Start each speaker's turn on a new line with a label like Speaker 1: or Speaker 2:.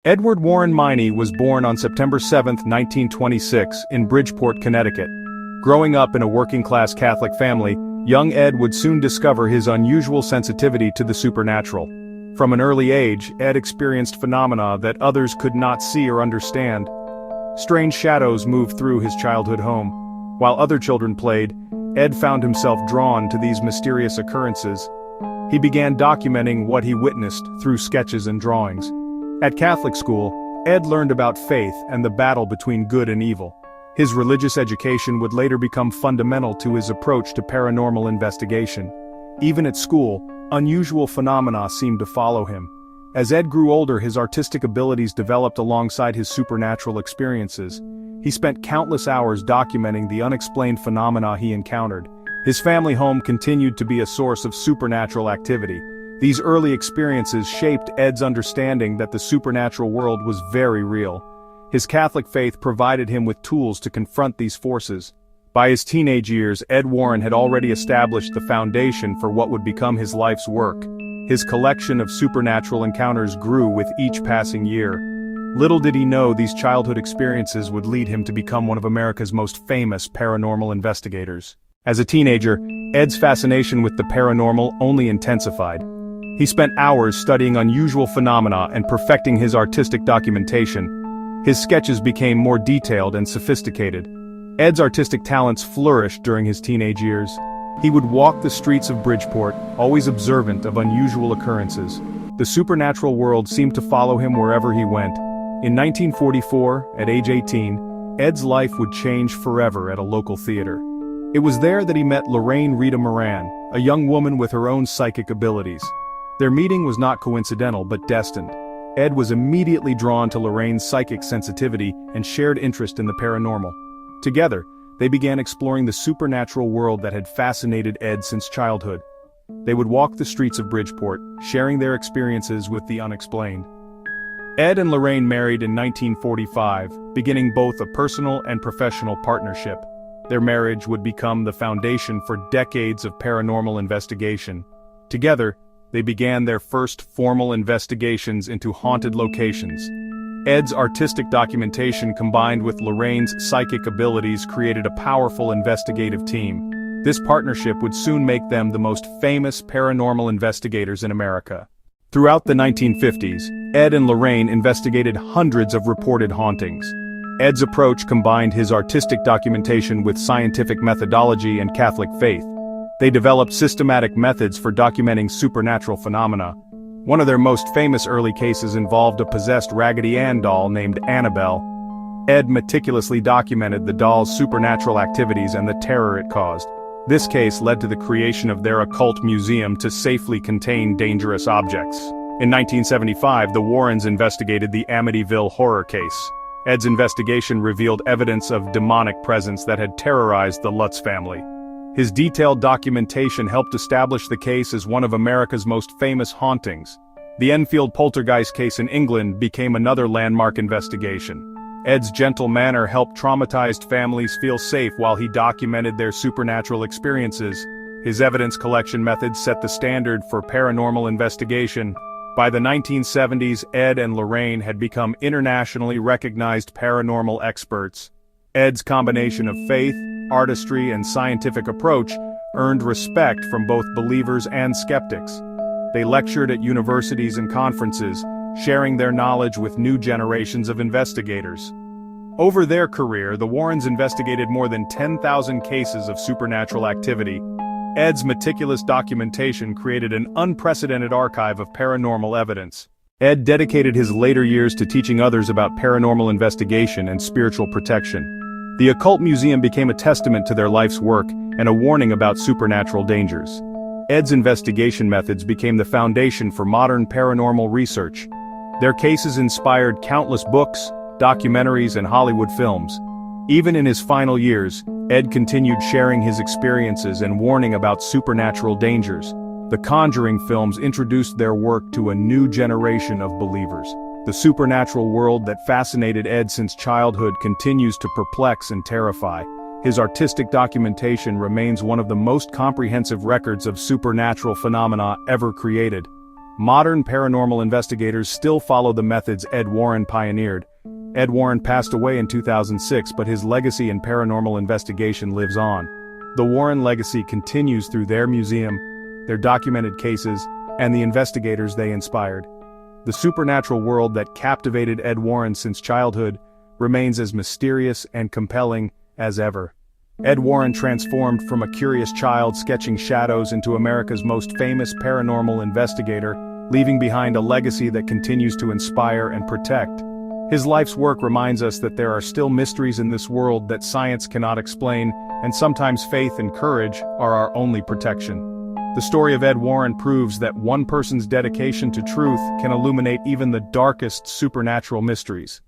Speaker 1: Edward Warren Miney was born on September 7, 1926, in Bridgeport, Connecticut. Growing up in a working-class Catholic family, young Ed would soon discover his unusual sensitivity to the supernatural. From an early age, Ed experienced phenomena that others could not see or understand. Strange shadows moved through his childhood home. While other children played, Ed found himself drawn to these mysterious occurrences. He began documenting what he witnessed through sketches and drawings. At Catholic school, Ed learned about faith and the battle between good and evil. His religious education would later become fundamental to his approach to paranormal investigation. Even at school, unusual phenomena seemed to follow him. As Ed grew older, his artistic abilities developed alongside his supernatural experiences. He spent countless hours documenting the unexplained phenomena he encountered. His family home continued to be a source of supernatural activity. These early experiences shaped Ed's understanding that the supernatural world was very real. His Catholic faith provided him with tools to confront these forces. By his teenage years, Ed Warren had already established the foundation for what would become his life's work. His collection of supernatural encounters grew with each passing year. Little did he know these childhood experiences would lead him to become one of America's most famous paranormal investigators. As a teenager, Ed's fascination with the paranormal only intensified. He spent hours studying unusual phenomena and perfecting his artistic documentation. His sketches became more detailed and sophisticated. Ed's artistic talents flourished during his teenage years. He would walk the streets of Bridgeport, always observant of unusual occurrences. The supernatural world seemed to follow him wherever he went. In 1944, at age 18, Ed's life would change forever at a local theater. It was there that he met Lorraine Rita Moran, a young woman with her own psychic abilities. Their meeting was not coincidental but destined. Ed was immediately drawn to Lorraine's psychic sensitivity and shared interest in the paranormal. Together, they began exploring the supernatural world that had fascinated Ed since childhood. They would walk the streets of Bridgeport, sharing their experiences with the unexplained. Ed and Lorraine married in 1945, beginning both a personal and professional partnership. Their marriage would become the foundation for decades of paranormal investigation. Together, they began their first formal investigations into haunted locations. Ed's artistic documentation combined with Lorraine's psychic abilities created a powerful investigative team. This partnership would soon make them the most famous paranormal investigators in America. Throughout the 1950s, Ed and Lorraine investigated hundreds of reported hauntings. Ed's approach combined his artistic documentation with scientific methodology and Catholic faith. They developed systematic methods for documenting supernatural phenomena. One of their most famous early cases involved a possessed Raggedy Ann doll named Annabelle. Ed meticulously documented the doll's supernatural activities and the terror it caused. This case led to the creation of their occult museum to safely contain dangerous objects. In 1975, the Warrens investigated the Amityville horror case. Ed's investigation revealed evidence of demonic presence that had terrorized the Lutz family. His detailed documentation helped establish the case as one of America's most famous hauntings. The Enfield poltergeist case in England became another landmark investigation. Ed's gentle manner helped traumatized families feel safe while he documented their supernatural experiences. His evidence collection methods set the standard for paranormal investigation. By the 1970s, Ed and Lorraine had become internationally recognized paranormal experts. Ed's combination of faith, artistry, and scientific approach earned respect from both believers and skeptics. They lectured at universities and conferences, sharing their knowledge with new generations of investigators. Over their career, the Warrens investigated more than 10,000 cases of supernatural activity. Ed's meticulous documentation created an unprecedented archive of paranormal evidence. Ed dedicated his later years to teaching others about paranormal investigation and spiritual protection. The Occult Museum became a testament to their life's work and a warning about supernatural dangers. Ed's investigation methods became the foundation for modern paranormal research. Their cases inspired countless books, documentaries, and Hollywood films. Even in his final years, Ed continued sharing his experiences and warning about supernatural dangers. The Conjuring films introduced their work to a new generation of believers. The supernatural world that fascinated Ed since childhood continues to perplex and terrify. His artistic documentation remains one of the most comprehensive records of supernatural phenomena ever created. Modern paranormal investigators still follow the methods Ed Warren pioneered. Ed Warren passed away in 2006, but his legacy in paranormal investigation lives on. The Warren legacy continues through their museum, their documented cases, and the investigators they inspired. The supernatural world that captivated Ed Warren since childhood remains as mysterious and compelling as ever. Ed Warren transformed from a curious child sketching shadows into America's most famous paranormal investigator, leaving behind a legacy that continues to inspire and protect. His life's work reminds us that there are still mysteries in this world that science cannot explain, and sometimes faith and courage are our only protection. The story of Ed Warren proves that one person's dedication to truth can illuminate even the darkest supernatural mysteries.